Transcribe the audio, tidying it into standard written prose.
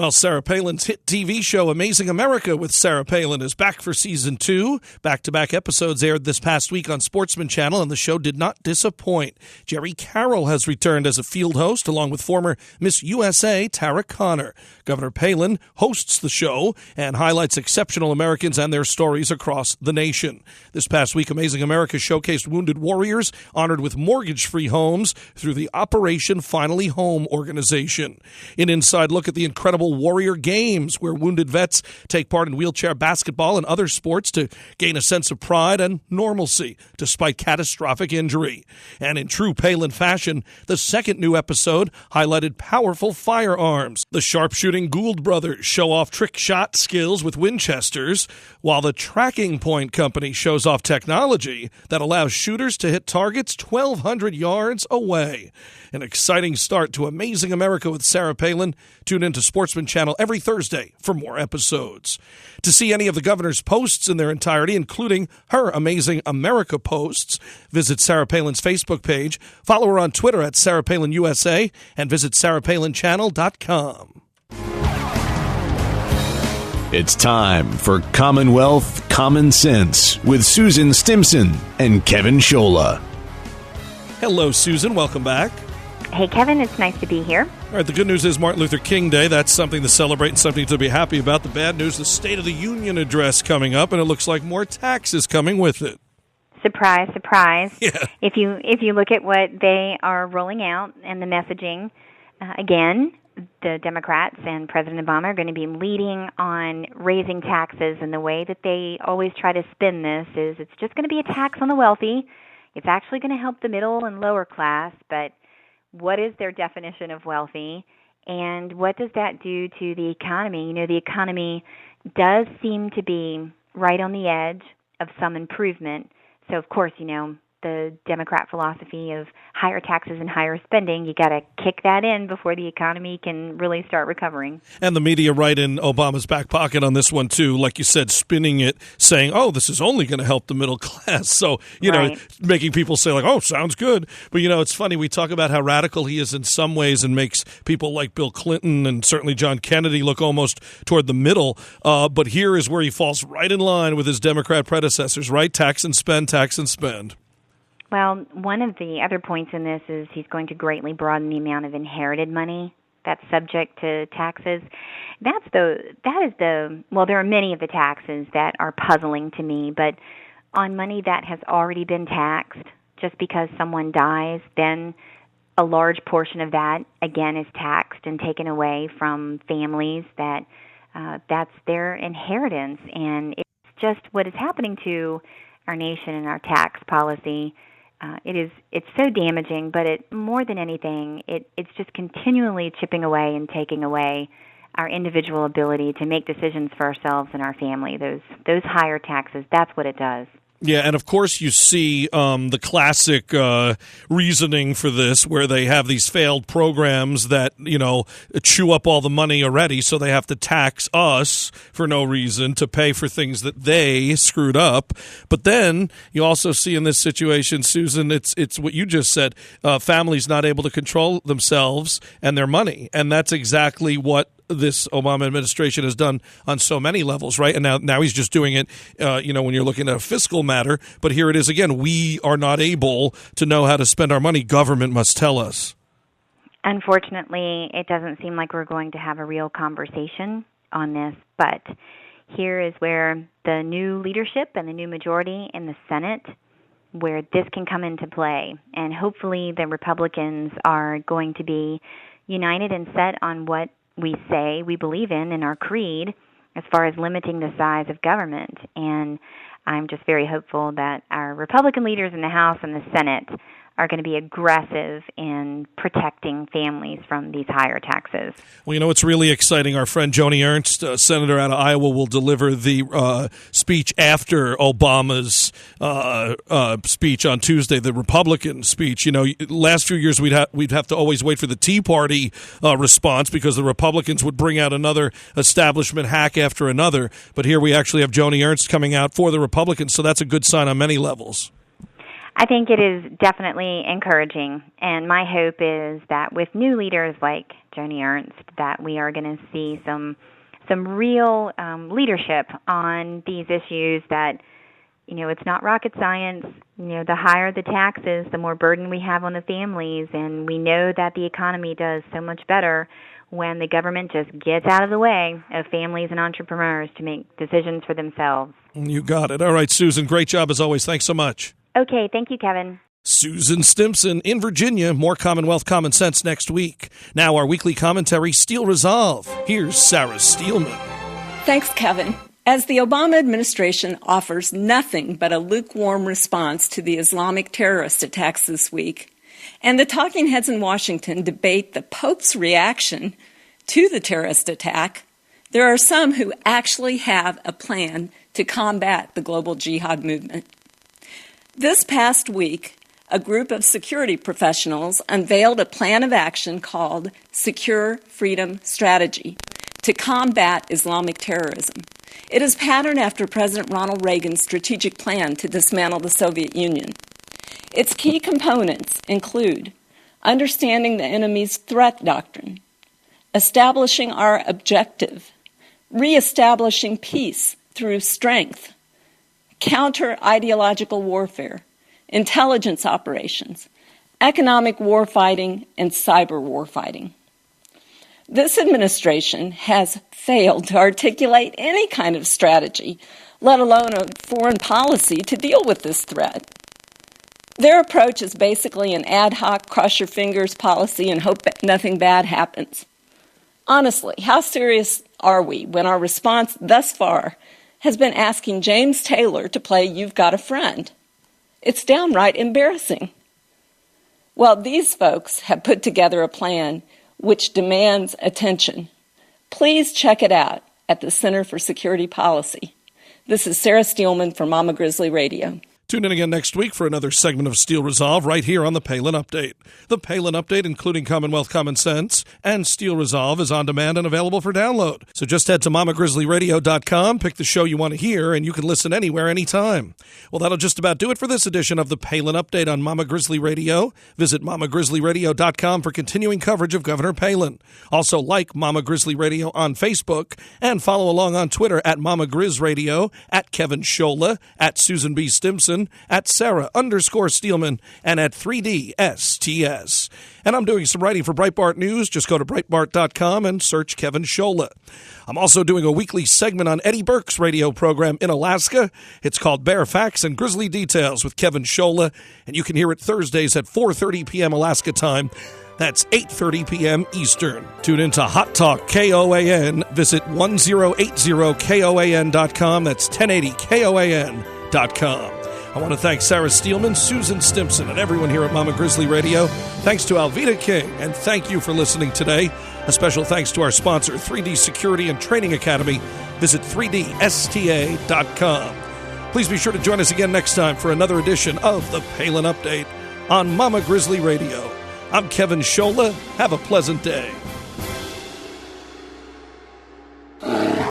Well, Sarah Palin's hit TV show Amazing America with Sarah Palin is back for season 2. Back-to-back episodes aired this past week on Sportsman Channel, and the show did not disappoint. Jerry Carroll has returned as a field host, along with former Miss USA Tara Conner. Governor Palin hosts the show and highlights exceptional Americans and their stories across the nation. This past week, Amazing America showcased wounded warriors honored with mortgage-free homes through the Operation Finally Home organization. An inside look at the incredible Warrior Games, where wounded vets take part in wheelchair basketball and other sports to gain a sense of pride and normalcy despite catastrophic injury. And in true Palin fashion, the second new episode highlighted powerful firearms. The sharpshooting Gould brothers show off trick shot skills with Winchesters, while the Tracking Point Company shows off technology that allows shooters to hit targets 1,200 yards away. An exciting start to Amazing America with Sarah Palin. Tune into Sportsman Channel every Thursday for more episodes. To see any of the governor's posts in their entirety, including her Amazing America posts, visit Sarah Palin's Facebook page, follow her on Twitter at Sarah Palin USA, and visit sarahpalinchannel.com. It's time for Commonwealth Common Sense with Susan Stimson and Kevin Scholla. Hello, Susan. Welcome back. Hey, Kevin, it's nice to be here. All right, the good news is Martin Luther King Day. That's something to celebrate and something to be happy about. The bad news, the State of the Union address coming up, and it looks like more taxes coming with it. Surprise, surprise. Yeah. If you look at what they are rolling out and the messaging, again, the Democrats and President Obama are going to be leading on raising taxes, and the way that they always try to spin this is it's just going to be a tax on the wealthy. It's actually going to help the middle and lower class, but what is their definition of wealthy, and what does that do to the economy? You know, the economy does seem to be right on the edge of some improvement. So, of course, you know, the Democrat philosophy of higher taxes and higher spending, you got to kick that in before the economy can really start recovering. And the media right in Obama's back pocket on this one, too, like you said, spinning it, saying, oh, this is only going to help the middle class. So, you know, making people say, like, oh, sounds good. But, you know, it's funny. We talk about how radical he is in some ways and makes people like Bill Clinton and certainly John Kennedy look almost toward the middle. But here is where he falls right in line with his Democrat predecessors, right? Tax and spend, tax and spend. Well, one of the other points in this is he's going to greatly broaden the amount of inherited money that's subject to taxes. Well, there are many of the taxes that are puzzling to me, but on money that has already been taxed, just because someone dies, then a large portion of that, again, is taxed and taken away from families that's their inheritance. And it's just what is happening to our nation and our tax policy. It's so damaging, but more than anything, it's just continually chipping away and taking away our individual ability to make decisions for ourselves and our family. Those higher taxes, that's what it does. Yeah, and of course you see the classic reasoning for this, where they have these failed programs that, you know, chew up all the money already, so they have to tax us for no reason to pay for things that they screwed up. But then you also see in this situation, Susan, it's what you just said, families not able to control themselves and their money, and that's exactly what this Obama administration has done on so many levels, right? And now he's just doing it, when you're looking at a fiscal matter. But here it is again. We are not able to know how to spend our money. Government must tell us. Unfortunately, it doesn't seem like we're going to have a real conversation on this. But here is where the new leadership and the new majority in the Senate, where this can come into play. And hopefully the Republicans are going to be united and set on what we say we believe in our creed as far as limiting the size of government. And I'm just very hopeful that our Republican leaders in the House and the Senate are going to be aggressive in protecting families from these higher taxes. Well, you know, it's really exciting. Our friend Joni Ernst, senator out of Iowa, will deliver the speech after Obama's speech on Tuesday, the Republican speech. You know, last few years we'd have to always wait for the Tea Party response because the Republicans would bring out another establishment hack after another. But here we actually have Joni Ernst coming out for the Republicans, so that's a good sign on many levels. I think it is definitely encouraging, and my hope is that with new leaders like Joni Ernst, that we are going to see some real leadership on these issues. That it's not rocket science. The higher the taxes, the more burden we have on the families, and we know that the economy does so much better when the government just gets out of the way of families and entrepreneurs to make decisions for themselves. You got it. All right, Susan, great job as always. Thanks so much. Okay, thank you, Kevin. Susan Stimson in Virginia. More Commonwealth Common Sense next week. Now our weekly commentary, Steel Resolve. Here's Sarah Steelman. Thanks, Kevin. As the Obama administration offers nothing but a lukewarm response to the Islamic terrorist attacks this week, and the talking heads in Washington debate the Pope's reaction to the terrorist attack, there are some who actually have a plan to combat the global jihad movement. This past week, a group of security professionals unveiled a plan of action called Secure Freedom Strategy to combat Islamic terrorism. It is patterned after President Ronald Reagan's strategic plan to dismantle the Soviet Union. Its key components include understanding the enemy's threat doctrine, establishing our objective, reestablishing peace through strength, counter-ideological warfare, intelligence operations, economic warfighting, and cyber warfighting. This administration has failed to articulate any kind of strategy, let alone a foreign policy to deal with this threat. Their approach is basically an ad hoc cross-your-fingers policy and hope nothing bad happens. Honestly, how serious are we when our response thus far has been asking James Taylor to play You've Got a Friend? It's downright embarrassing. Well, these folks have put together a plan which demands attention. Please check it out at the Center for Security Policy. This is Sarah Steelman for Mama Grizzly Radio. Tune in again next week for another segment of Steel Resolve right here on the Palin Update. The Palin Update, including Commonwealth Common Sense and Steel Resolve, is on demand and available for download. So just head to mamagrizzlyradio.com, pick the show you want to hear, and you can listen anywhere, anytime. Well, that'll just about do it for this edition of the Palin Update on Mama Grizzly Radio. Visit mamagrizzlyradio.com for continuing coverage of Governor Palin. Also, like Mama Grizzly Radio on Facebook and follow along on Twitter at Mama Grizz Radio, at Kevin Scholla, at Susan B. Stimson, at Sarah_Steelman, and at 3DSTS. And I'm doing some writing for Breitbart News. Just go to Breitbart.com and search Kevin Scholla. I'm also doing a weekly segment on Eddie Burke's radio program in Alaska. It's called Bear Facts and Grizzly Details with Kevin Scholla, and you can hear it Thursdays at 4:30 p.m. Alaska time. That's 8:30 p.m. Eastern. Tune into Hot Talk KOAN. Visit 1080KOAN.com. That's 1080KOAN.com. I want to thank Sarah Steelman, Susan Stimson, and everyone here at Mama Grizzly Radio. Thanks to Alveda King, and thank you for listening today. A special thanks to our sponsor, 3D Security and Training Academy. Visit 3dsta.com. Please be sure to join us again next time for another edition of the Palin Update on Mama Grizzly Radio. I'm Kevin Scholla. Have a pleasant day.